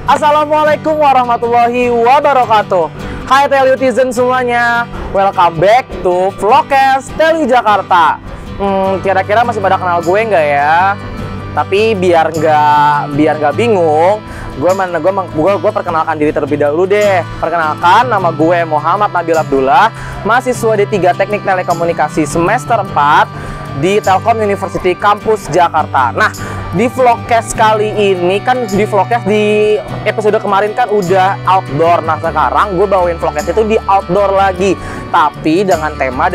Assalamualaikum warahmatullahi wabarakatuh. Hai Telutizen semuanya, welcome back to Vlogcast Teli Jakarta. Kira-kira masih pada kenal gue nggak ya? Tapi biar nggak bingung, gue perkenalkan diri terlebih dahulu deh. Perkenalkan, nama gue Muhammad Nabil Abdullah, mahasiswa D3 Teknik Telekomunikasi semester 4 di Telkom University Kampus Jakarta. Nah, di vlogcast kali ini kan di vlogcast di episode kemarin kan udah outdoor. Nah, sekarang gue bawain vlogcast itu di outdoor lagi, tapi dengan tema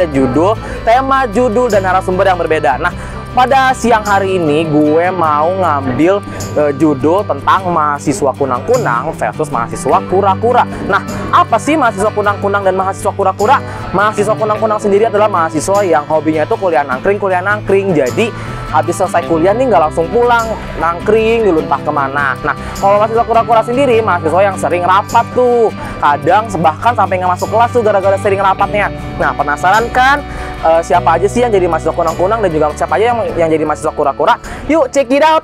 judul dan narasumber yang berbeda. Nah, pada siang hari ini gue mau ngambil judul tentang mahasiswa kunang-kunang versus mahasiswa kura-kura. Nah, apa sih mahasiswa kunang-kunang dan mahasiswa kura-kura? Mahasiswa kunang-kunang sendiri adalah mahasiswa yang hobinya itu kuliah nangkring. Jadi habis selesai kuliah nih nggak langsung pulang, nangkring dulu entah kemana. Nah, kalau mahasiswa kura-kura sendiri, mahasiswa yang sering rapat tuh, kadang bahkan sampai nggak masuk kelas tuh gara-gara sering rapatnya. Nah, penasaran kan siapa aja sih yang jadi mahasiswa kunang-kunang dan juga siapa aja yang jadi mahasiswa kura-kura? Yuk check it out.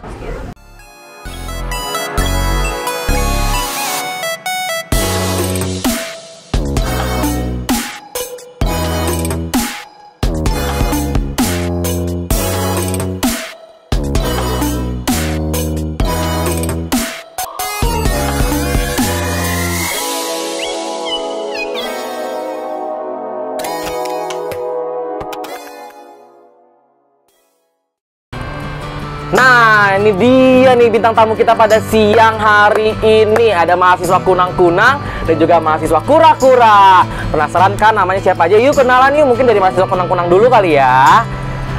Nah, ini dia nih bintang tamu kita pada siang hari ini. Ada mahasiswa kunang-kunang dan juga mahasiswa kura-kura. Penasaran kan namanya siapa aja? Yuk kenalan yuk, mungkin dari mahasiswa kunang-kunang dulu kali ya.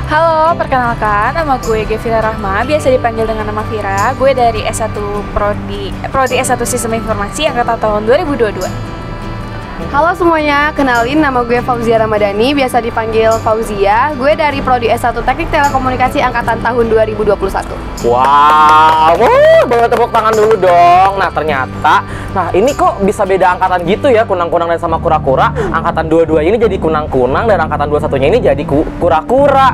Halo, perkenalkan, nama gue Gevila Rahma, biasa dipanggil dengan nama Vira. Gue dari S1 Prodi S1 Sistem Informasi angkatan tahun 2022. Halo semuanya, kenalin nama gue Fauzia Ramadhani, biasa dipanggil Fauzia. Gue dari Prodi S1 Teknik Telekomunikasi angkatan tahun 2021. Wow, boleh tepuk tangan dulu dong. Nah, ternyata, ini kok bisa beda angkatan gitu ya, kunang-kunang dan sama kura-kura. Angkatan 22 ini jadi kunang-kunang dan angkatan 21-nya ini jadi kura-kura.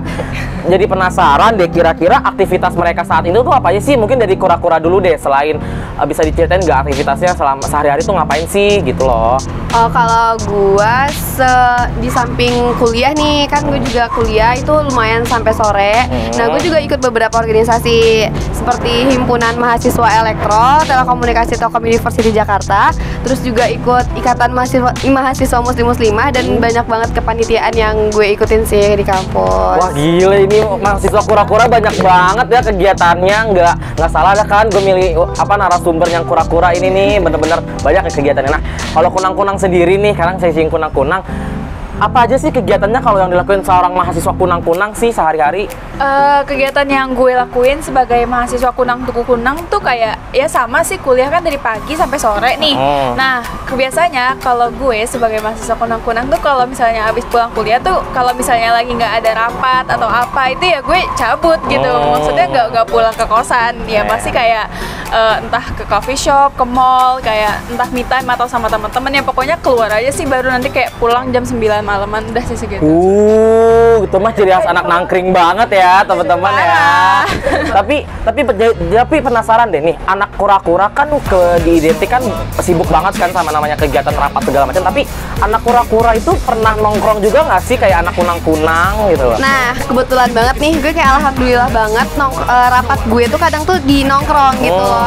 Jadi penasaran deh, kira-kira aktivitas mereka saat ini tuh apa aja sih? Mungkin dari kura-kura dulu deh, selain bisa diceritain nggak aktivitasnya selama sehari-hari tuh ngapain sih gitu loh. Kalau gue di samping kuliah nih, kan gue juga kuliah itu lumayan sampai sore. Nah, gue juga ikut beberapa organisasi seperti Himpunan Mahasiswa Elektro, Telekomunikasi Telkom University Jakarta. Terus juga ikut Ikatan Mahasiswa Muslim-Muslimah dan banyak banget kepanitiaan yang gue ikutin sih di kampus. Wah gila, ini mahasiswa kura-kura banyak banget ya kegiatannya. Nggak salah ya kan gue milih narasumber yang kura-kura ini nih, bener-bener banyak ya kegiatannya. Nah, kalau kunang-kunang sendiri nih, sekarang saya sing kunang-kunang, apa aja sih kegiatannya kalau yang dilakuin seorang mahasiswa kunang-kunang sih sehari-hari? Kegiatan yang gue lakuin sebagai mahasiswa kunang tuh kayak ya sama sih, kuliah kan dari pagi sampai sore nih. Nah, kebiasaannya kalau gue sebagai mahasiswa kunang-kunang tuh kalau misalnya habis pulang kuliah tuh, kalau misalnya lagi nggak ada rapat atau apa itu ya gue cabut gitu. Maksudnya nggak pulang ke kosan, ya pasti kayak entah ke coffee shop, ke mall, kayak entah me time atau sama teman-teman, ya pokoknya keluar aja sih, baru nanti kayak pulang jam 9 malaman, udah sih segitu. Itu mah ciri khas anak nangkring banget ya teman-teman ya. Tapi penasaran deh nih, anak kura-kura kan diidentikan sibuk banget kan sama namanya kegiatan rapat segala macam. Tapi anak kura-kura itu pernah nongkrong juga nggak sih kayak anak kunang-kunang gitu loh? Nah, kebetulan banget nih, gue kayak alhamdulillah banget rapat gue tuh kadang tuh di nongkrong gitu loh.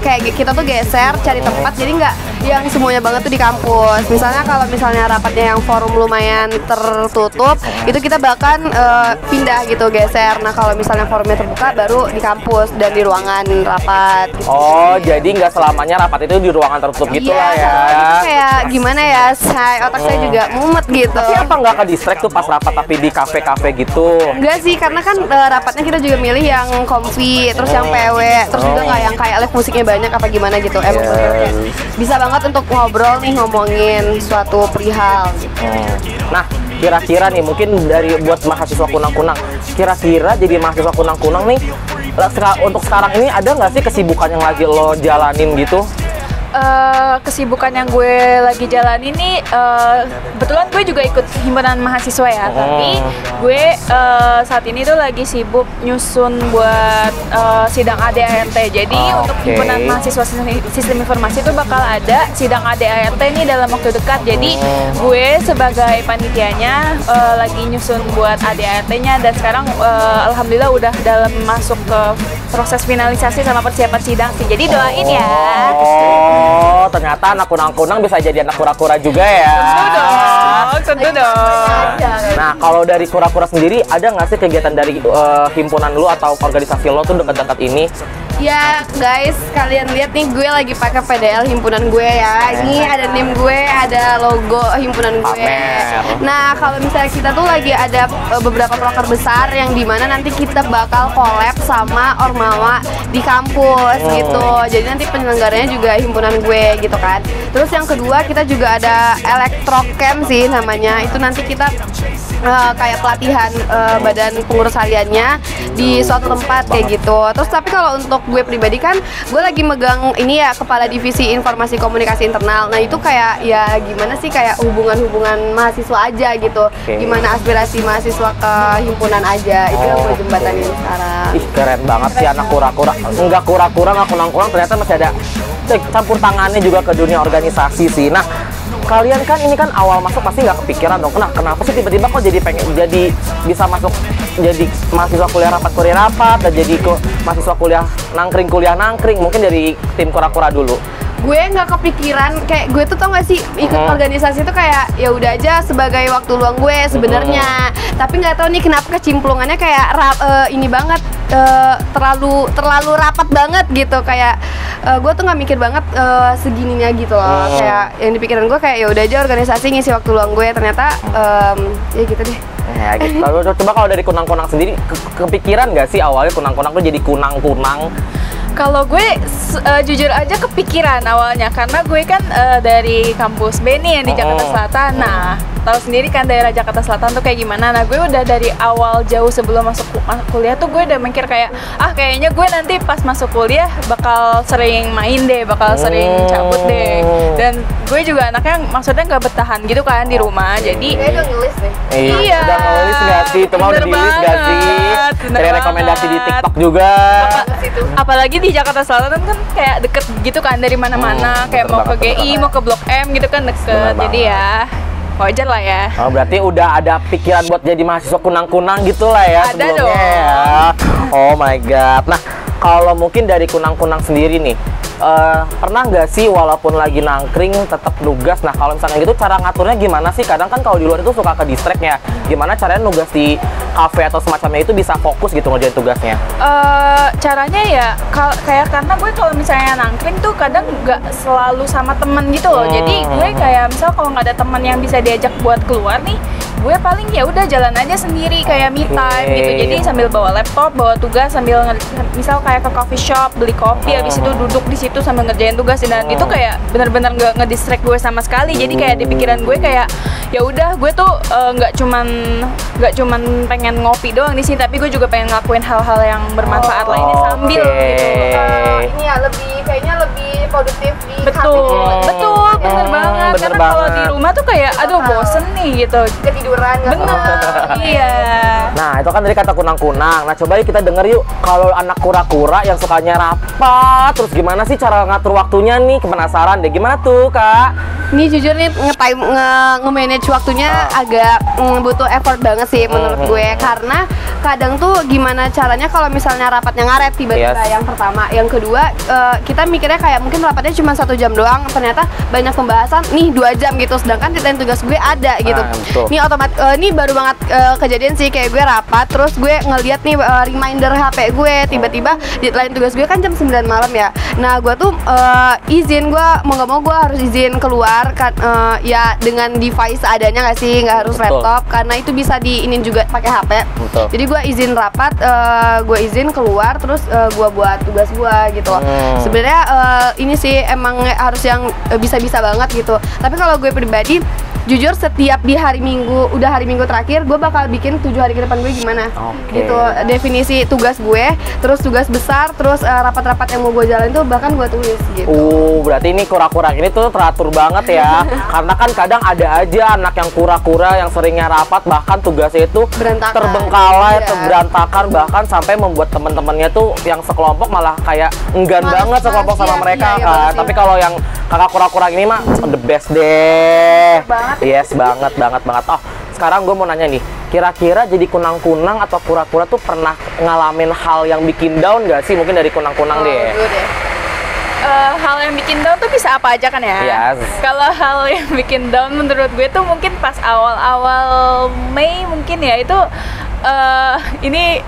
Kayak kita tuh geser cari tempat, jadi nggak yang semuanya banget tuh di kampus. Misalnya kalau misalnya rapatnya yang forum lumayan tertutup, itu kita bahkan pindah gitu, geser. Nah, kalau misalnya forumnya terbuka baru di kampus dan di ruangan rapat gitu. Jadi nggak selamanya rapat itu di ruangan tertutup gitu lah ya. Itu kayak gimana ya, otak saya juga mumet gitu. Tapi apa nggak ke distract tuh pas rapat tapi di kafe-kafe gitu? Enggak sih, karena kan rapatnya kita juga milih yang comfy, terus yang PW, terus juga nggak yang kayak live musiknya banyak apa gimana gitu. Emang bisa banget untuk ngobrol nih, ngomongin suatu perihal gitu. Nah, kira-kira nih mungkin buat mahasiswa kunang-kunang, kira-kira jadi mahasiswa kunang-kunang nih untuk sekarang ini ada nggak sih kesibukan yang lagi lo jalanin gitu? kesibukan yang gue lagi jalani nih, kebetulan gue juga ikut himpunan mahasiswa ya, tapi gue saat ini tuh lagi sibuk nyusun buat sidang ADART. Jadi untuk himpunan mahasiswa sistem informasi itu bakal ada sidang ADART nih dalam waktu dekat. Jadi gue sebagai panitianya lagi nyusun buat ADART-nya, dan sekarang alhamdulillah udah dalam masuk ke proses finalisasi sama persiapan sidang sih. Jadi doain ya. Oh, ternyata anak kunang-kunang bisa jadi anak kura-kura juga ya. Tentu dong. Nah, kalau dari kura-kura sendiri, ada nggak sih kegiatan dari himpunan lu atau organisasi lo tuh dekat-dekat ini? Ya guys, kalian lihat nih gue lagi pakai PDL himpunan gue ya. Ini ada NIM gue, ada logo himpunan gue. Pamer. Nah, kalau misalnya kita tuh lagi ada beberapa proker besar yang dimana nanti kita bakal collab sama Ormawa di kampus gitu. Jadi nanti penyelenggaranya juga himpunan gue gitu kan. Terus yang kedua kita juga ada Electrocamp sih namanya. Itu nanti kita kayak pelatihan badan pengurus hariannya di suatu tempat kayak gitu. Terus tapi kalau untuk gue pribadi kan gue lagi megang ini ya, kepala divisi informasi komunikasi internal. Nah itu kayak ya gimana sih, kayak hubungan mahasiswa aja gitu. Gimana aspirasi mahasiswa ke himpunan aja, itu yang gue jembatanin sekarang. Ih, keren banget sih anak kura-kura. Enggak kura-kura, nggak kunang-kunang, ternyata masih ada campur tangannya juga ke dunia organisasi sih. Nah, kalian kan ini kan awal masuk pasti nggak kepikiran dong. Nah, kenapa sih tiba-tiba kok jadi pengen jadi bisa masuk jadi mahasiswa kuliah rapat dan jadi mahasiswa kuliah nangkring? Mungkin dari tim kura-kura dulu. Gue nggak kepikiran, kayak gue tuh tau gak sih ikut organisasi tuh kayak ya udah aja sebagai waktu luang gue sebenarnya. Tapi nggak tahu nih kenapa kecimplungannya kayak ini banget, terlalu rapat banget gitu. Kayak gue tuh nggak mikir banget segininya gitu loh. Kayak yang di pikiran gue kayak ya udah aja organisasi ngisi waktu luang gue. Ternyata ya gitu deh. Ya gitu. Coba kalau dari kunang-kunang sendiri, kepikiran nggak sih awalnya kunang-kunang tuh jadi kunang-kunang? Kalau gue jujur aja kepikiran awalnya, karena gue kan dari kampus B nih yang di Jakarta Selatan. Nah, tahu sendiri kan daerah Jakarta Selatan tuh kayak gimana. Nah, gue udah dari awal jauh sebelum masuk kuliah tuh gue udah mikir kayak kayaknya gue nanti pas masuk kuliah bakal sering main deh, bakal sering cabut deh. Dan gue juga anaknya maksudnya nggak bertahan gitu kan di rumah. Jadi Kayaknya udah ngelis deh. Iya, udah ngelis nggak sih? Itu mau di-list nggak sih? Dari rekomendasi di TikTok juga. Apalagi di Jakarta Selatan kan kayak deket gitu kan dari mana-mana, kayak mau ke GI, mau ke Blok M gitu kan deket. Jadi ya wajar lah ya. Oh, berarti udah ada pikiran buat jadi mahasiswa kunang-kunang gitu lah ya Ada sebelumnya dong. ya. Oh my god. Nah, kalau mungkin dari kunang-kunang sendiri nih, pernah nggak sih walaupun lagi nangkring tetap nugas? Nah, kalau misalnya gitu cara ngaturnya gimana sih? Kadang kan kalau di luar itu suka ke distract ya. Gimana caranya nugas di kafe atau semacamnya itu bisa fokus gitu ngerjain tugasnya? Caranya ya kayak karena gue kalau misalnya nangkring tuh kadang nggak selalu sama temen gitu loh. Jadi gue kayak misal kalau nggak ada temen yang bisa diajak buat keluar nih, gue paling ya udah jalan aja sendiri kayak me time gitu. Jadi sambil bawa laptop, bawa tugas, sambil misal kayak ke coffee shop beli kopi, habis itu duduk di situ sambil ngerjain tugas. Dan itu kayak benar-benar nggak ngedistract gue sama sekali. Jadi kayak di pikiran gue kayak ya udah gue tuh nggak cuman pengen ngopi doang di sini, tapi gue juga pengen ngelakuin hal-hal yang bermanfaat lainnya sambil gitu. Ini ya kayaknya lebih produktif di Betul, bener banget. Karena kalau di rumah tuh kayak aduh bosen nih gitu. ketiduran. Bener, iya. Nah, itu kan dari kata kunang-kunang. Nah, coba yuk kita denger yuk kalau anak kura-kura yang sukanya rapat, terus gimana sih cara ngatur waktunya nih? Penasaran deh, gimana tuh, Kak? Ini jujur nih nge-manage waktunya agak butuh effort banget sih menurut gue, karena kadang tuh gimana caranya kalau misalnya rapatnya ngaret tiba-tiba. Yang pertama, yang kedua kita mikirnya kayak mungkin rapatnya cuma 1 jam doang, ternyata banyak pembahasan nih 2 jam gitu, sedangkan deadline tugas gue ada gitu. Ini ini baru banget kejadian sih, kayak gue rapat terus gue ngeliat nih reminder HP gue, tiba-tiba deadline tugas gue kan jam 9 malam ya. Nah gue tuh izin, gue mau gak mau gue harus izin keluar kan, ya dengan device adanya nggak sih, nggak harus laptop karena itu bisa diinin juga pakai HP. Jadi gue izin rapat, gue izin keluar, terus gue buat tugas gue gitu loh. Sebenarnya ini sih emang harus yang bisa-bisa banget gitu. Tapi kalau gue pribadi jujur setiap di hari Minggu, udah hari Minggu terakhir, gue bakal bikin 7 hari ke depan gue gimana. Gitu, definisi tugas gue, terus tugas besar, terus rapat-rapat yang mau gue jalan tuh bahkan gue tulis gitu. Berarti ini kura-kura ini tuh teratur banget ya. Karena kan kadang ada aja anak yang kura-kura yang seringnya rapat, bahkan tugasnya itu Berantakan. terbengkalai, Iya. berantakan, bahkan sampai membuat teman-temannya tuh yang sekelompok malah kayak enggan Males banget sekelompok sama iya, mereka iya, kan. banget sih. Tapi kalau yang kakak kura-kura ini mah the best deh. Banget. Yes, banget. Oh, sekarang gue mau nanya nih, kira-kira jadi kunang-kunang atau kura-kura tuh pernah ngalamin hal yang bikin down gak sih? Mungkin dari kunang-kunang deh. Dulu deh. Hal yang bikin down tuh bisa apa aja kan ya? Yes. Kalau hal yang bikin down menurut gue tuh mungkin pas awal-awal Mei mungkin ya itu ini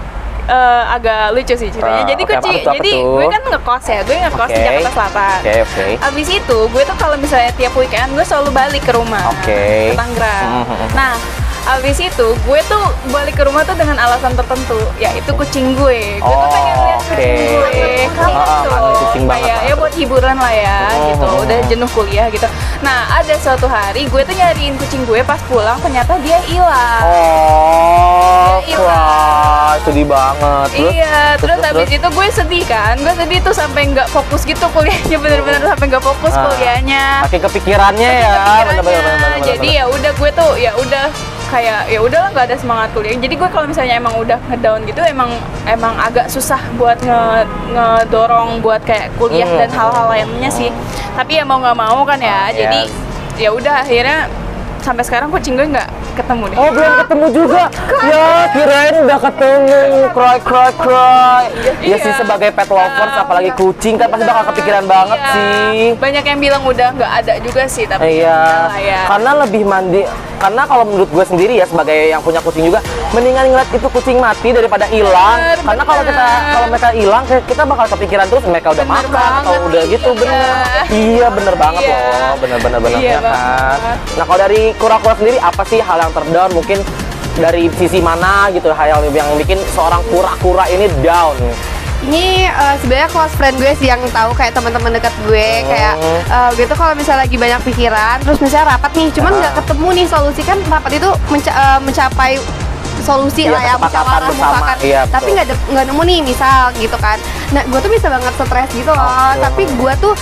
agak lucu sih ceritanya. Jadi oke, apa tuh? gue kan ngekos ya, gue ngekos di Oke. Jakarta Selatan. Oke. Abis itu gue tuh kalau misalnya tiap weekend gue selalu balik ke rumah, Oke. ke Tangerang. Mhm. Nah, abis itu gue tuh balik ke rumah tuh dengan alasan tertentu, yaitu kucing gue. Gue tuh pengen lihat kucing gue, kangen kucing banget. kayak ya buat hiburan lah ya, gitu. Udah jenuh kuliah gitu. Nah, ada suatu hari gue tuh nyariin kucing gue pas pulang, ternyata dia hilang. Dia hilang. Wah, sedih banget. Terus habis itu gue sedih kan, gue sedih tuh sampai nggak fokus gitu kuliahnya, bener-bener sampai nggak fokus kuliahnya. Saking kepikirannya ya. Pikirannya. Jadi ya udah gue tuh ya udah kayak ya udahlah nggak ada semangat kuliah. Jadi gue kalau misalnya emang udah ngedown gitu emang agak susah buat ngedorong buat kayak kuliah dan hal-hal lainnya sih. Tapi ya mau nggak mau kan ya. Jadi ya udah akhirnya sampai sekarang kucing gue nggak ketemu deh. Oh, belum ketemu juga. Ya, kirain udah ketemu. Cry. Ya sih, sebagai pet lovers apalagi kucing kan pasti bakal kepikiran banget Iya. sih. Banyak yang bilang udah nggak ada juga sih, tapi Iya, udah lah ya. karena lebih mandi. Karena kalau menurut gue sendiri ya sebagai yang punya kucing juga, mendingan ngeliat itu kucing mati daripada hilang. Karena kalau mereka hilang, kita bakal kepikiran terus mereka udah Bener makan atau banget, udah gitu, iya. bener. Iya, bener banget Iya. loh, bener Iya ya kan. banget. Nah, kalau dari kura-kura sendiri apa sih hal yang terdown? Mungkin dari sisi mana gitu hal yang bikin seorang kura-kura ini down? Ini sebenarnya close friend gue sih yang tahu, kayak teman-teman dekat gue kayak gue tuh kalau misalnya lagi banyak pikiran terus misalnya rapat nih cuman nggak ketemu nih solusi, kan rapat itu mencapai solusi Iya, lah ya, kesepakatan musyawarah bersama. mufakat. Iya, Tapi betul. nggak nemu nih misal gitu kan. Nah gue tuh bisa banget stres gitu loh. Tapi gue tuh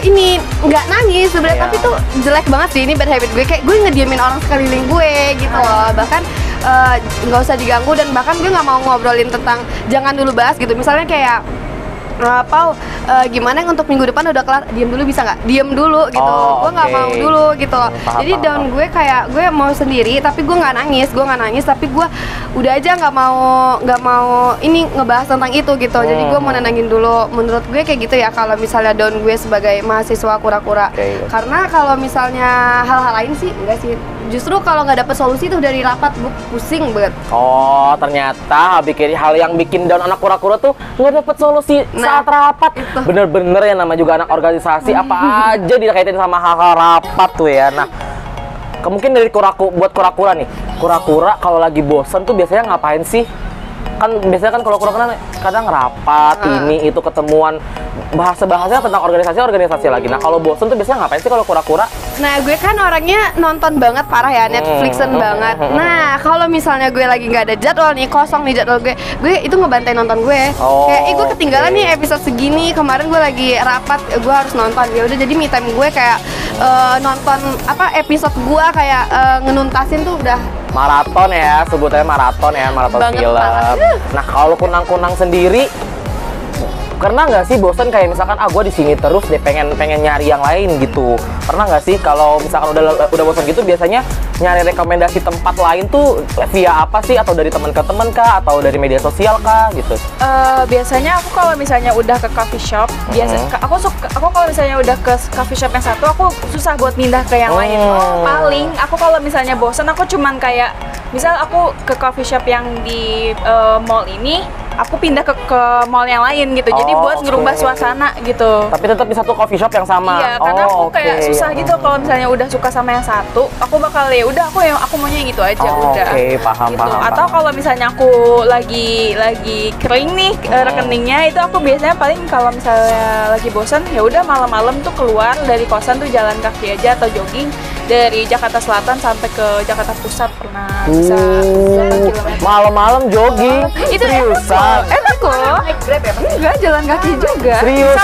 ini nggak nangis sebenarnya, Iya. tapi tuh jelek banget sih, ini bad habit gue, kayak gue ngediemin orang sekeliling gue gitu loh. Bahkan nggak usah diganggu, dan bahkan gue nggak mau ngobrolin tentang, jangan dulu bahas gitu. Misalnya kayak gimana yang untuk minggu depan udah kelar, diem dulu bisa nggak? Diem dulu gitu. Gue nggak oke. mau dulu gitu loh. Paham, Jadi paham, down gue kayak gue mau sendiri, tapi gue nggak nangis, tapi gue udah aja nggak mau ini ngebahas tentang itu gitu. Jadi gue mau nenangin dulu. Menurut gue kayak gitu ya kalau misalnya down gue sebagai mahasiswa kura-kura. Oke. Karena kalau misalnya hal-hal lain sih enggak sih. Justru kalau nggak dapet solusi tuh dari rapat gue pusing banget. Oh, ternyata hal yang bikin down anak kura-kura tuh nggak dapet solusi saat rapat. itu. Bener-bener ya, nama juga anak organisasi, apa aja dikaitin sama hal-hal rapat tuh ya. Nah, mungkin dari buat kura-kura nih, kura-kura kalau lagi bosen tuh biasanya ngapain sih? Kan biasanya kan kalau kura-kura kadang rapat, ini itu ketemuan, bahasa-bahasanya tentang organisasi lagi. Nah, kalau bosen tuh biasanya ngapain sih kalau kura-kura? Nah, gue kan orangnya nonton banget parah ya, Netflixan banget. Nah, kalau misalnya gue lagi nggak ada jadwal nih, kosong nih jadwal gue itu ngebantai nonton gue. Oh, Kayak, gue ketinggalan oke. nih episode segini, kemarin gue lagi rapat, gue harus nonton. Ya udah, jadi me time gue kayak nonton episode gue kayak ngenuntasin tuh udah. Maraton ya, sebutannya maraton Banget, film. parah. Nah, kalau kunang-kunang sendiri pernah nggak sih bosan kayak misalkan gue di sini terus deh, pengen nyari yang lain gitu? Pernah nggak sih kalau misalkan udah bosan gitu biasanya nyari rekomendasi tempat lain tuh via apa sih, atau dari teman ke teman kah, atau dari media sosial kah gitu? Biasanya aku kalau misalnya udah ke coffee shop, aku kalau misalnya udah ke coffee shop yang satu, aku susah buat pindah ke yang lain. Paling aku kalau misalnya bosan, aku cuman kayak misal aku ke coffee shop yang di mall ini, aku pindah ke mall yang lain gitu. Jadi buat ngerubah suasana gitu. Tapi tetap di satu coffee shop yang sama. Iya, karena aku kayak oke. susah gitu kalau misalnya udah suka sama yang satu, aku bakal ya udah aku maunya yang gitu aja udah. Oke, paham, Gitu. paham. Atau kalau misalnya aku lagi kering nih rekeningnya, itu aku biasanya paling kalau misalnya lagi bosan ya udah malam-malam tuh keluar dari kosan tuh jalan kaki aja atau jogging dari Jakarta Selatan sampai ke Jakarta Pusat pernah bisa 8 kilometer. Malam-malam jogging. Itu seriusan. enak loh. Enggak, jalan kaki juga. Serius?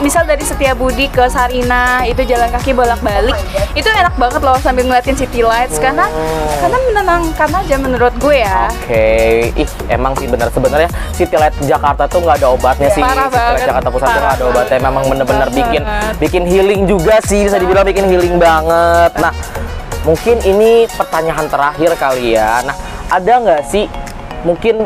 Misal dari Setiabudi ke Sarina itu jalan kaki bolak-balik. Itu enak banget loh sambil ngeliatin city lights karena menenangkan aja menurut gue ya. Oke, ih emang sih bener sebenarnya City Light Jakarta tuh nggak ada obatnya sih. Parah City Light banget. Jakarta Pusat tuh nggak ada obatnya. Memang bener-bener Banget. bikin healing juga sih, bisa dibilang bikin healing banget. Nah, mungkin ini pertanyaan terakhir kali ya. Nah, ada nggak sih mungkin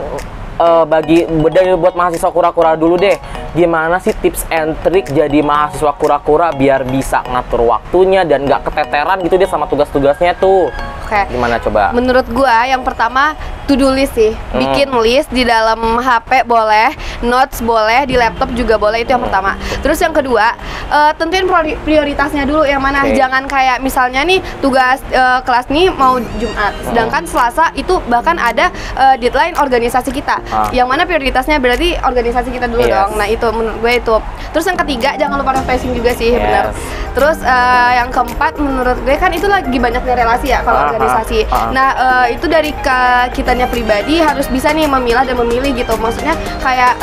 buat mahasiswa kura-kura dulu deh, gimana sih tips and trick jadi mahasiswa kura-kura biar bisa ngatur waktunya dan nggak keteteran gitu deh sama tugas-tugasnya tuh. Oke. Gimana coba? Menurut gua yang pertama to-do list sih. Bikin list di dalam HP boleh, notes boleh, di laptop juga boleh, itu yang pertama. Terus yang kedua, tentuin prioritasnya dulu yang mana. Oke. Jangan kayak misalnya nih tugas kelas nih mau Jumat, sedangkan Selasa itu bahkan ada deadline organisasi kita. Yang mana prioritasnya berarti organisasi kita dulu Yes. dong. Nah, itu menurut gue itu. Terus yang ketiga, jangan lupa refreshing juga sih, Yes. benar. Terus yang keempat menurut gue kan itu lagi banyaknya relasi ya kalau organisasi. Nah, itu dari kitanya pribadi harus bisa nih memilah dan memilih gitu. Maksudnya kayak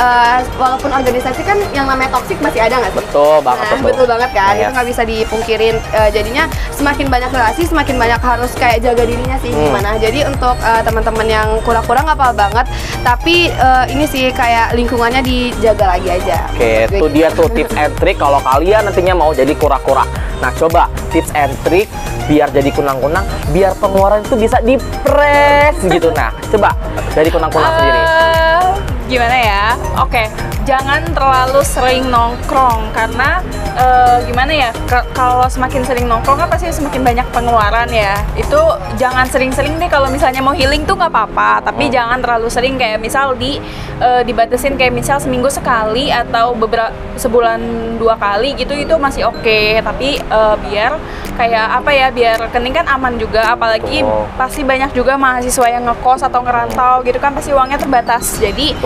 walaupun organisasi kan yang namanya toksik masih ada nggak sih? Betul banget, Nah, betul banget kan, Yes. itu nggak bisa dipungkirin. Jadinya semakin banyak relasi, semakin banyak harus kayak jaga dirinya sih gimana. Jadi untuk teman-teman yang kura-kura nggak apa-apa banget, tapi ini sih kayak lingkungannya dijaga lagi aja. Oke, itu dia tuh tips and trick kalau kalian nantinya mau jadi kura-kura. Nah, coba tips and trick biar jadi kunang-kunang, biar pengeluaran itu bisa dipres gitu. Nah, coba dari kunang-kunang sendiri. Gimana ya? Oke, jangan terlalu sering nongkrong karena gimana ya? Kalau semakin sering nongkrong kan pasti semakin banyak pengeluaran ya. Itu jangan sering-sering deh. Kalau misalnya mau healing tuh nggak apa-apa, tapi jangan terlalu sering. Kayak misal dibatasin kayak misal seminggu sekali atau sebulan 2 kali gitu, itu masih oke. Tapi biar kayak apa ya? Biar rekening kan aman juga. Apalagi pasti banyak juga mahasiswa yang ngekos atau ngerantau gitu kan, pasti uangnya terbatas. Jadi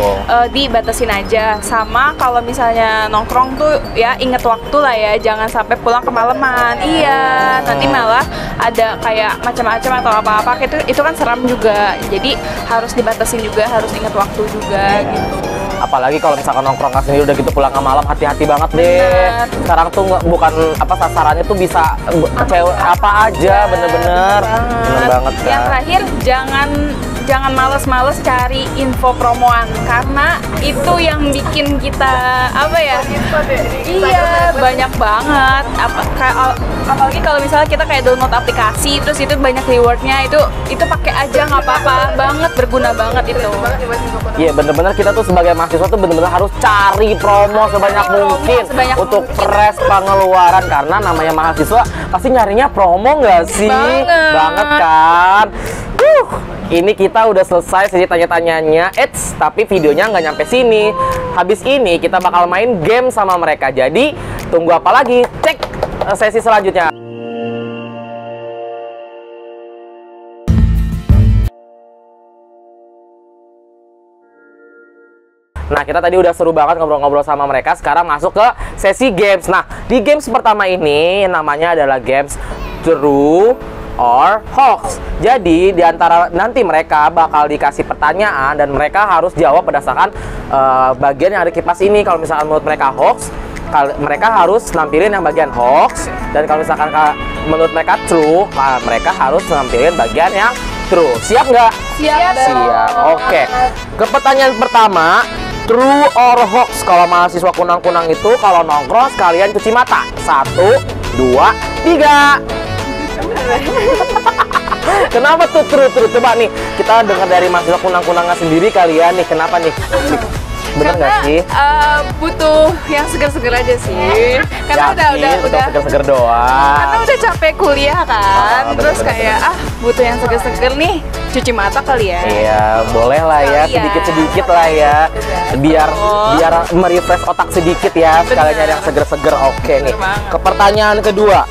dibatasin aja. Sama kalau misalnya nongkrong tuh ya inget waktu lah ya, jangan sampai pulang kemalaman. Iya, nanti malah ada kayak macam-macam atau apa-apa itu kan seram juga. Jadi harus dibatasin juga, harus inget waktu juga gitu. Apalagi kalau misalkan nongkrong sendiri udah gitu pulang ke malam, hati-hati banget deh. Bener. Sekarang tuh bukan apa sasarannya tuh bisa kecewa apa aja, bener-bener. Bener banget kan. Yang terakhir, jangan males-males cari info promoan karena itu yang bikin kita apa ya? Iya, banyak banget. Apalagi kalau misalnya kita kayak download aplikasi terus itu banyak rewardnya, itu pakai aja nggak apa-apa banget, berguna banget itu. Iya, bener-bener kita tuh sebagai mahasiswa tuh bener-bener harus cari promo sebanyak mungkin untuk press pengeluaran, karena namanya mahasiswa pasti nyarinya promo nggak sih? Banget kan? Ini kita udah selesai sesi tanya-tanyanya. Tapi videonya nggak nyampe sini. Habis ini kita bakal main game sama mereka. Jadi tunggu apa lagi? Cek sesi selanjutnya. Nah, kita tadi udah seru banget ngobrol-ngobrol sama mereka. Sekarang masuk ke sesi games. Nah, di games pertama ini namanya adalah games True or Hoax. Jadi di antara nanti mereka bakal dikasih pertanyaan dan mereka harus jawab berdasarkan bagian yang ada di kipas ini. Kalau misalkan menurut mereka hoax, mereka harus nampilin yang bagian hoax, dan kalau misalkan menurut mereka true, mereka harus nampilin bagian yang true. Siap nggak? Siap. Siap. Oke. Ke pertanyaan pertama, true or hoax, kalau mahasiswa kunang-kunang itu kalau nongkrong sekalian cuci mata. 1, 2, 3. Kenapa tuh true? Coba nih kita dengar dari mahasiswa kunang-kunangnya sendiri kalian nih, kenapa nih? Bener nggak sih? Butuh yang seger-seger aja sih. Karena udah seger-seger doang. karena udah capek kuliah kan. Terus bener-bener. kayak butuh yang seger-seger nih, cuci mata kali ya. Iya, boleh lah ya, Sekalian. sedikit-sedikit lah ya, biar merefresh otak sedikit ya, sekalian nyari yang seger-seger. Oke nih. banget. Ke pertanyaan kedua,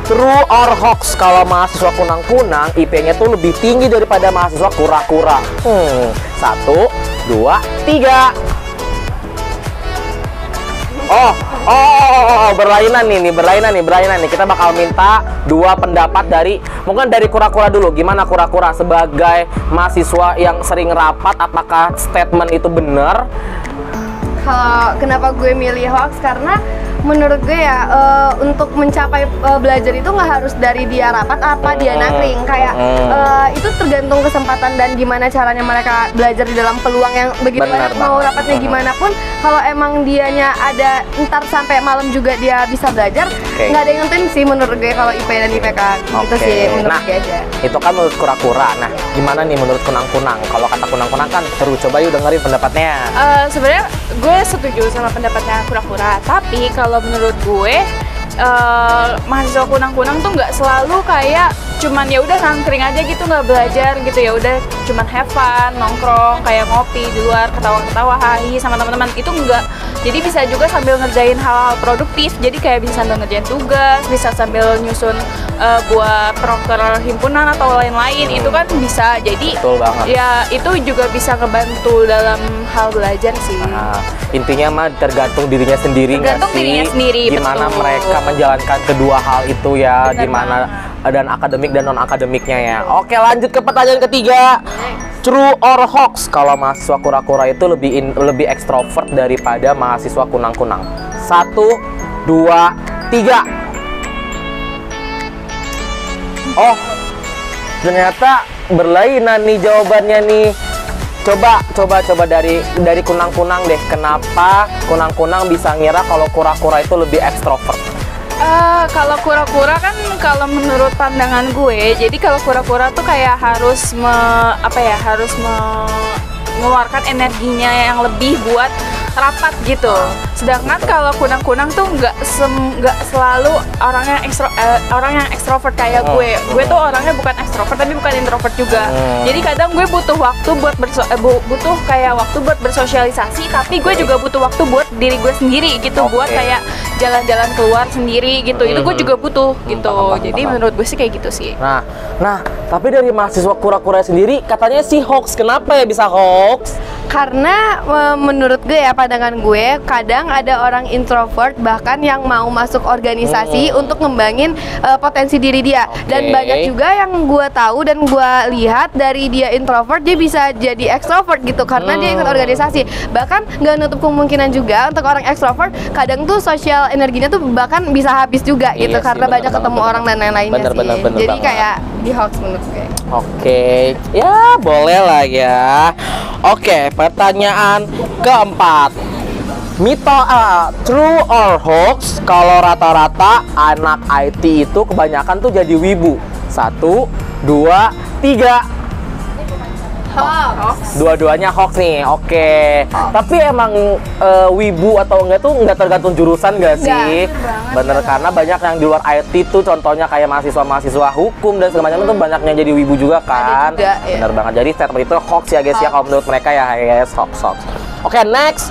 true or hoax, kalau mahasiswa kunang-kunang IP-nya tuh lebih tinggi daripada mahasiswa kura-kura. 1, 2, 3. Oh, Berlainan nih. Kita bakal minta dua pendapat mungkin dari kura-kura dulu. Gimana kura-kura sebagai mahasiswa yang sering rapat, apakah statement itu benar? Kalau kenapa gue milih hoax, karena menurut gue ya untuk mencapai belajar itu nggak harus dari dia rapat apa dia nangkring, kayak itu tergantung kesempatan dan gimana caranya mereka belajar di dalam peluang yang begitu banyak. Mau rapatnya gimana pun, kalau emang dianya ada ntar sampai malam juga dia bisa belajar, nggak ada yang nentuin sih menurut gue kalau IP dan IPK gitu sih menurut gue aja. Itu kan menurut kura-kura. Nah, gimana nih menurut kunang-kunang? Kalau kata kunang-kunang kan seru, coba yuk dengerin pendapatnya. Sebenarnya gue setuju sama pendapatnya kura-kura, tapi kalau menurut gue mahasiswa kunang-kunang tuh nggak selalu kayak cuman ya udah nangkring aja gitu, nggak belajar gitu, ya udah cuman have fun, nongkrong kayak ngopi di luar, ketawa-ketawa, hahi sama teman-teman, itu enggak. Jadi bisa juga sambil ngerjain hal-hal produktif, jadi kayak bisa sambil ngerjain tugas, bisa sambil nyusun buat proker himpunan atau lain-lain, itu kan bisa. Jadi ya itu juga bisa ngebantu dalam hal belajar sih. Intinya mah tergantung dirinya sendiri, gimana betul. Mereka menjalankan kedua hal itu ya. Benar gimana dan akademik dan non akademiknya ya. Oke, lanjut ke pertanyaan ketiga. True or hoax kalau mahasiswa kura-kura itu lebih ekstrovert daripada mahasiswa kunang-kunang? 1, 2, 3. Oh, ternyata berlainan nih jawabannya nih. Coba dari kunang-kunang deh. Kenapa kunang-kunang bisa ngira kalau kura-kura itu lebih ekstrovert? Kalau kura-kura kan, kalau menurut pandangan gue, jadi kalau kura-kura tuh kayak harus mengeluarkan energinya yang lebih buat rapat gitu. Sedangkan kalau kunang-kunang tuh nggak selalu orang yang ekstrovert kayak gue. Gue tuh orangnya bukan ekstrovert tapi bukan introvert juga. Jadi kadang gue butuh waktu buat buat bersosialisasi, tapi gue juga butuh waktu buat diri gue sendiri gitu, buat kayak jalan-jalan keluar sendiri gitu. Itu gue juga butuh gitu. Jadi menurut gue sih kayak gitu sih. Nah, tapi dari mahasiswa kura-kura sendiri katanya sih hoax. Kenapa ya bisa hoax? Karena menurut gue ya, pandangan gue, kadang ada orang introvert bahkan yang mau masuk organisasi untuk ngembangin potensi diri dia. Dan banyak juga yang gue tahu dan gue lihat dari dia introvert dia bisa jadi extrovert gitu karena dia ikut organisasi. Bahkan nggak nutup kemungkinan juga untuk orang extrovert kadang tuh sosial energinya tuh bahkan bisa habis juga gitu karena banyak ketemu orang dan lain-lainnya sih. Jadi kayak di hoax menurut gue. Oke, ya boleh lah ya. Oke, pertanyaan keempat. True or hoax kalau rata-rata anak IT itu kebanyakan tuh jadi wibu? 1, 2, 3. Hoax. Dua-duanya hoax nih. Oke. Tapi emang wibu atau enggak tuh enggak tergantung jurusan enggak sih? Bener, karena banyak yang di luar IT tuh, contohnya kayak mahasiswa hukum dan segala macam tuh banyaknya jadi wibu juga kan. Juga, ya. Bener banget. Jadi statement itu hoax ya guys ya, kalau menurut mereka ya guys, hoax. Oke, next.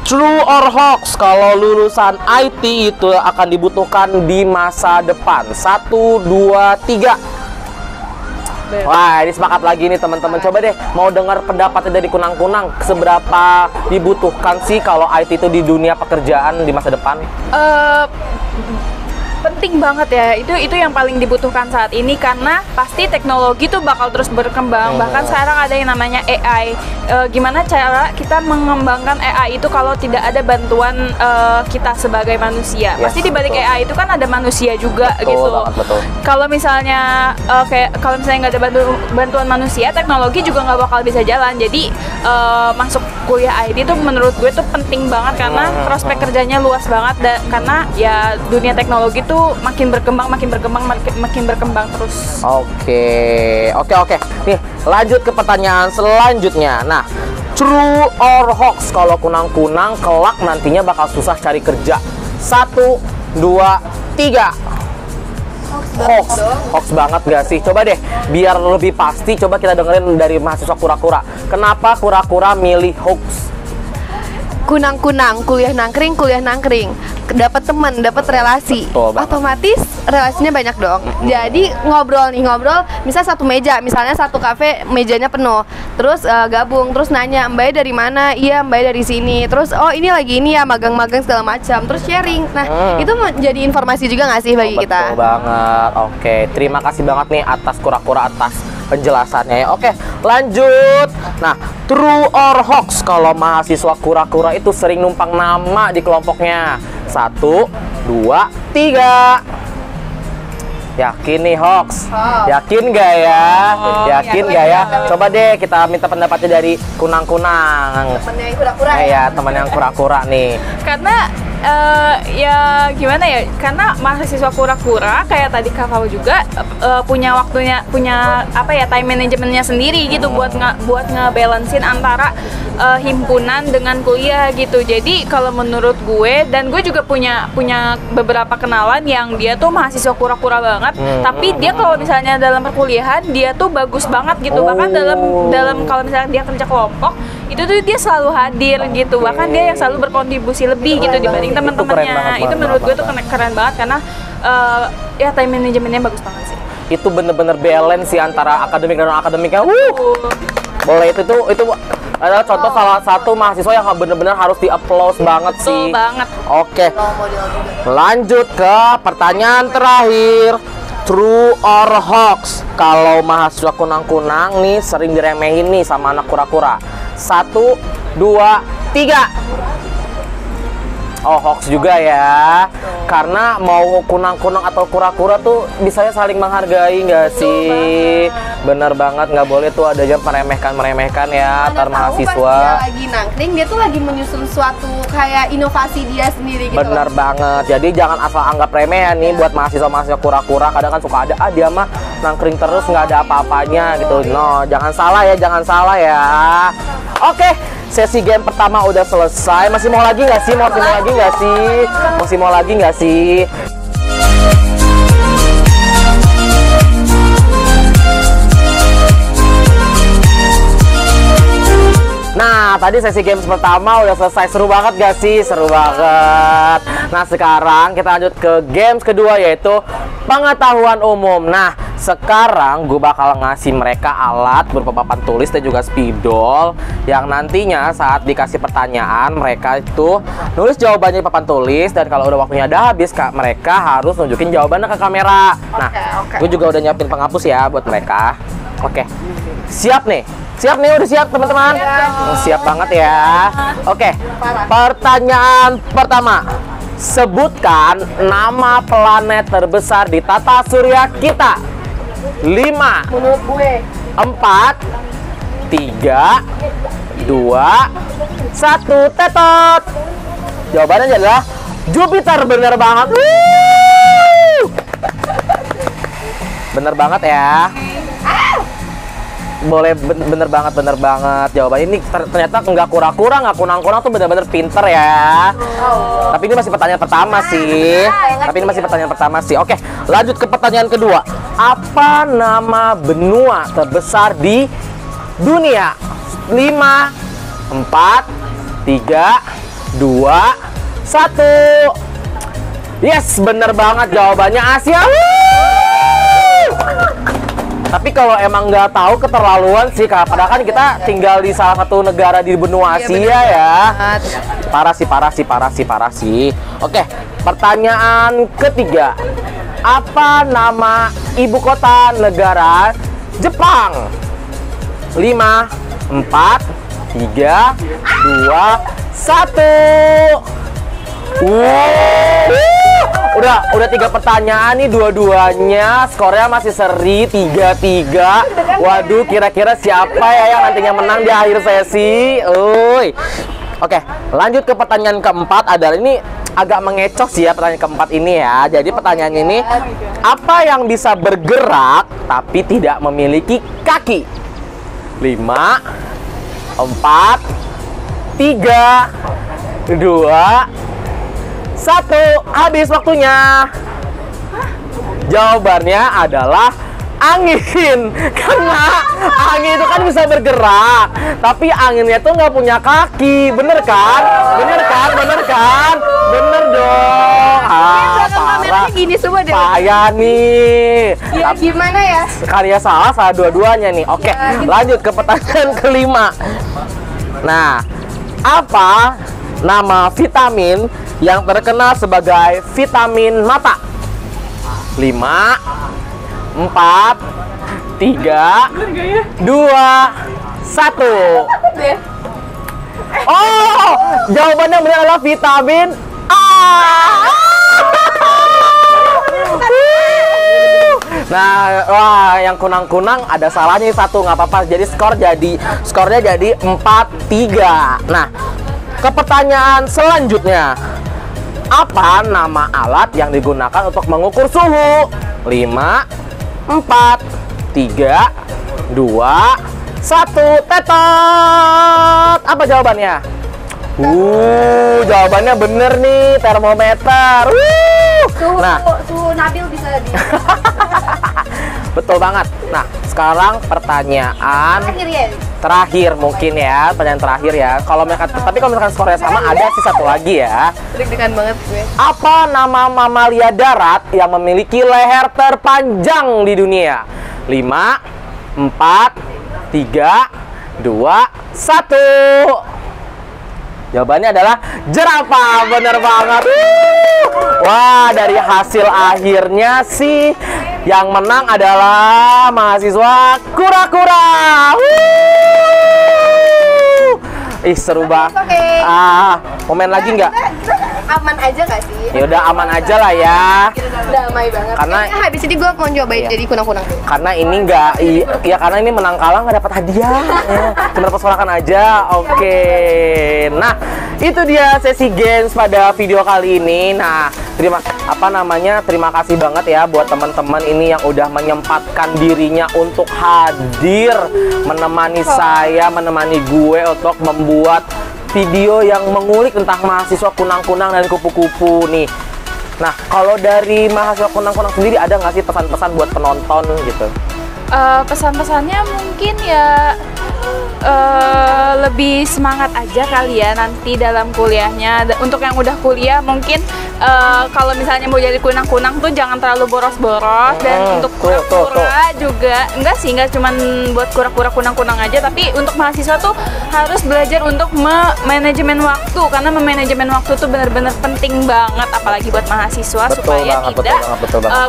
True or hoax kalau lulusan IT itu akan dibutuhkan di masa depan? 1, 2, 3. Wah, ini sepakat lagi nih teman-teman. Coba deh, mau dengar pendapatnya dari kunang-kunang. Seberapa dibutuhkan sih kalau IT itu di dunia pekerjaan di masa depan? Penting banget ya, itu yang paling dibutuhkan saat ini karena pasti teknologi tuh bakal terus berkembang. Bahkan sekarang ada yang namanya AI. Gimana cara kita mengembangkan AI itu kalau tidak ada bantuan kita sebagai manusia? Pasti di balik AI itu kan ada manusia juga gitu. Betul. Kalau misalnya nggak ada bantuan manusia, teknologi juga nggak bakal bisa jalan. Jadi masuk kuliah IT itu menurut gue tuh penting banget karena prospek kerjanya luas banget karena ya dunia teknologi tuh makin berkembang terus. Oke. Nih, lanjut ke pertanyaan selanjutnya. Nah, true or hoax kalau kunang-kunang kelak nantinya bakal susah cari kerja? 1, 2, 3. Hoax banget gak sih? Coba deh, biar lebih pasti, coba kita dengerin dari mahasiswa kura-kura. Kenapa kura-kura milih hoax? Kunang-kunang, kuliah nangkring. dapat teman, dapat relasi. Otomatis relasinya banyak dong. Jadi ngobrol, misal satu meja, misalnya satu kafe mejanya penuh. Terus gabung, terus nanya, "Mbak dari mana?" "Iya, Mbak dari sini." Terus, "Oh, ini lagi ini ya, magang-magang segala macam." Terus sharing. Nah, itu menjadi informasi juga nggak sih bagi kita? Betul banget. Oke, terima kasih banget nih atas kura-kura atas penjelasannya ya. Oke, lanjut. Nah, true or hoax kalau mahasiswa kura-kura itu sering numpang nama di kelompoknya? 1, 2, 3. Yakin nih hoax? Yakin gak ya? Yakin gak ya? Coba deh kita minta pendapatnya dari kunang-kunang. Temen yang kura-kura ya? Temen yang kura-kura nih. Karena ya gimana ya, karena mahasiswa kura-kura kayak tadi Kakak juga punya waktunya, punya apa ya, time managementnya sendiri gitu buat ngebalancein antara himpunan dengan kuliah gitu. Jadi kalau menurut gue, dan gue juga punya beberapa kenalan yang dia tuh mahasiswa kura-kura banget, tapi dia kalau misalnya dalam perkuliahan dia tuh bagus banget gitu. Bahkan dalam kalau misalnya dia kerja kelompok itu tuh dia selalu hadir gitu. Bahkan dia yang selalu berkontribusi lebih gitu dibanding teman-temannya. Itu menurut gue tuh keren banget karena ya time manajemennya bagus banget sih. Itu bener-bener balance sih antara akademik dan non akademiknya. Boleh, itu adalah contoh salah satu mahasiswa yang bener-bener harus di-applause banget sih. Betul banget. Oke. Lanjut ke pertanyaan terakhir. True or hoax kalau mahasiswa kunang-kunang nih sering diremehin nih sama anak kura-kura? 1, 2, 3. Oh, hoax juga ya. Karena mau kunang-kunang atau kura-kura tuh bisanya saling menghargai nggak sih? Bener banget, nggak boleh tuh ada yang meremehkan ya antar mahasiswa. Dia lagi nangkring, dia tuh lagi menyusun suatu kayak inovasi dia sendiri gitu. Bener banget. Jadi jangan asal anggap remeh ya nih buat mahasiswa-mahasiswa kura-kura. Kadang kan suka ada, dia mah nangkring terus nggak ada apa-apanya gitu. No, jangan salah ya. Oke, sesi game pertama udah selesai. Masih mau lagi nggak sih? Masih mau lagi nggak sih? Nah, tadi sesi games pertama udah selesai. Seru banget gak sih? Seru banget. Nah, sekarang kita lanjut ke games kedua, yaitu pengetahuan umum. Nah, sekarang gue bakal ngasih mereka alat berupa papan tulis dan juga spidol, yang nantinya saat dikasih pertanyaan mereka itu nulis jawabannya di papan tulis, dan kalau udah waktunya udah habis, mereka harus nunjukin jawabannya ke kamera. Nah, gue juga udah nyiapin penghapus ya buat mereka. Oke. Siap nih? Siap nih, udah siap teman-teman? Siap banget ya. Oke, pertanyaan pertama. Sebutkan nama planet terbesar di tata surya kita. 5, Menurut gue 4, 3, 2, 1, tetot. Jawabannya adalah Jupiter. Bener banget. Bener banget ya. Boleh, bener banget jawabannya. Ini ternyata nggak kura-kura, nggak kunang-kunang, tuh bener-bener pinter ya. Tapi ini masih pertanyaan pertama sih. Oke, lanjut ke pertanyaan kedua. Apa nama benua terbesar di dunia? 5, 4, 3, 2, 1. Yes, bener banget jawabannya, Asia. Tapi kalau emang nggak tahu keterlaluan sih, Kak. Padahal kan kita tinggal di salah satu negara di benua Asia ya. Parah sih. Oke, pertanyaan ketiga. Apa nama ibu kota negara Jepang? 5, 4, 3, 2, 1. Udah 3 pertanyaan nih, dua-duanya skornya masih seri 3-3. Waduh, kira-kira siapa ya yang nantinya menang di akhir sesi? Oke, lanjut ke pertanyaan keempat. Adalah ini agak mengecoh sih ya pertanyaan keempat ini ya. Jadi pertanyaan ini, apa yang bisa bergerak tapi tidak memiliki kaki? 5, 4, 3, 2, 1. Habis waktunya. Jawabannya adalah angin. Karena angin itu kan bisa bergerak, tapi anginnya tuh nggak punya kaki. Bener kan? Bener kan? Bener kan? Bener dong. Parah. Gini semua deh. Payah nih. Ya gimana ya? Karya salah dua-duanya nih. Oke, lanjut ke pertanyaan kelima. Nah, apa nama vitamin yang terkenal sebagai vitamin mata? 5, 4, 3, 2, 1. Oh, jawabannya benar adalah vitamin A. Nah, wah, yang kunang-kunang ada salahnya satu, nggak apa-apa. Jadi skornya jadi 4-3. Nah, ke pertanyaan selanjutnya, apa nama alat yang digunakan untuk mengukur suhu? 5, 4, 3, 2, 1. Tetot. Apa jawabannya? Jawabannya bener nih, termometer. Suhu Nabil bisa di Betul banget. Nah, sekarang pertanyaan terakhir mungkin ya, pertanyaan terakhir ya. Tapi kalau misalkan skornya sama, ada sih satu lagi ya. deg-degan banget gue. Apa nama mamalia darat yang memiliki leher terpanjang di dunia? 5, 4, 3, 2, 1. Jawabannya adalah jerapah. Bener banget. Wah, dari hasil akhirnya sih yang menang adalah mahasiswa kura-kura. Ih, seru banget. Mau main lagi nggak? Aman aja gak sih? Ya udah, aman aja lah ya. Damai banget. Karena habis ini gue mau cobain Iya. jadi kunang-kunang. Karena ini karena ini menang kalah nggak dapat hadiah. Cuma dapat sorakan aja. Oke. Nah, itu dia sesi games pada video kali ini. Nah, terima kasih banget ya buat teman-teman ini yang udah menyempatkan dirinya untuk hadir menemani saya, menemani gue untuk membuat video yang mengulik tentang mahasiswa kunang-kunang dan kupu-kupu nih. Nah, kalau dari mahasiswa kunang-kunang sendiri ada nggak sih pesan-pesan buat penonton gitu? Pesan-pesannya mungkin ya lebih semangat aja kali ya nanti dalam kuliahnya. Untuk yang udah kuliah mungkin kalau misalnya mau jadi kunang-kunang tuh jangan terlalu boros-boros. Dan untuk kura-kura juga enggak cuman buat kura-kura kunang-kunang aja, tapi untuk mahasiswa tuh harus belajar untuk manajemen waktu, karena manajemen waktu tuh benar-benar penting banget, apalagi buat mahasiswa supaya tidak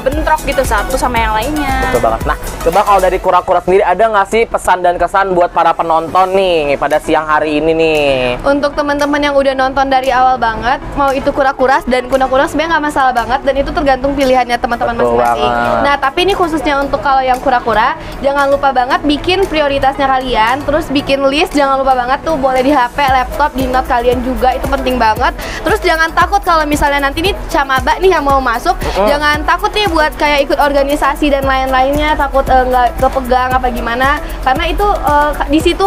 bentrok gitu satu sama yang lainnya. Betul banget. Nah, coba kalau dari kura-kura sendiri ada nggak sih pesan dan kesan buat para penonton nih pada siang hari ini nih? Untuk teman-teman yang udah nonton dari awal banget, mau itu kura-kura dan kunang-kunang sebenarnya nggak masalah banget, dan itu tergantung pilihannya teman-teman masing-masing. Nah, tapi ini khususnya untuk kalau yang kura-kura, jangan lupa banget bikin prioritasnya kalian, terus bikin list, jangan lupa banget tuh boleh di HP, laptop, di note kalian juga, itu penting banget. Terus jangan takut kalau misalnya nanti nih camaba nih yang mau masuk, jangan takut nih buat kayak ikut organisasi dan lain-lainnya, takut nggak kepegang apa gimana, karena itu di situ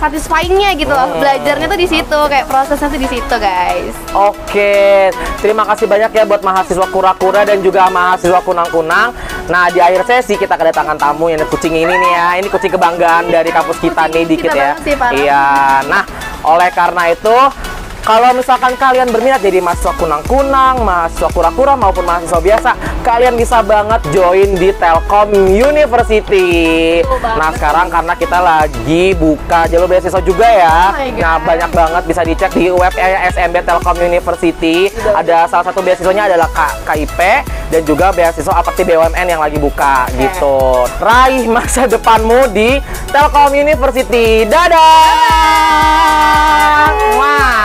satisfyingnya gitu loh, belajarnya tuh di situ, kayak prosesnya tuh di situ guys. Oke, terima kasih banyak ya buat mahasiswa kura-kura dan juga mahasiswa kunang-kunang. Nah, di akhir sesi kita kedatangan tamu yang kucing ini nih ya, ini kucing kebanggaan dari kampus kita nih dikit ya. Iya, nah oleh karena itu kalau misalkan kalian berminat jadi mahasiswa kunang-kunang, mahasiswa kura-kura maupun mahasiswa biasa, kalian bisa banget join di Telkom University. Nah, sekarang karena kita lagi buka jalur beasiswa juga ya. Nah, banyak banget bisa dicek di web SMB Telkom University. Ada salah satu beasiswanya adalah KIP dan juga beasiswa Aperti BUMN yang lagi buka gitu. Raih masa depanmu di Telkom University. Dadah. Wah.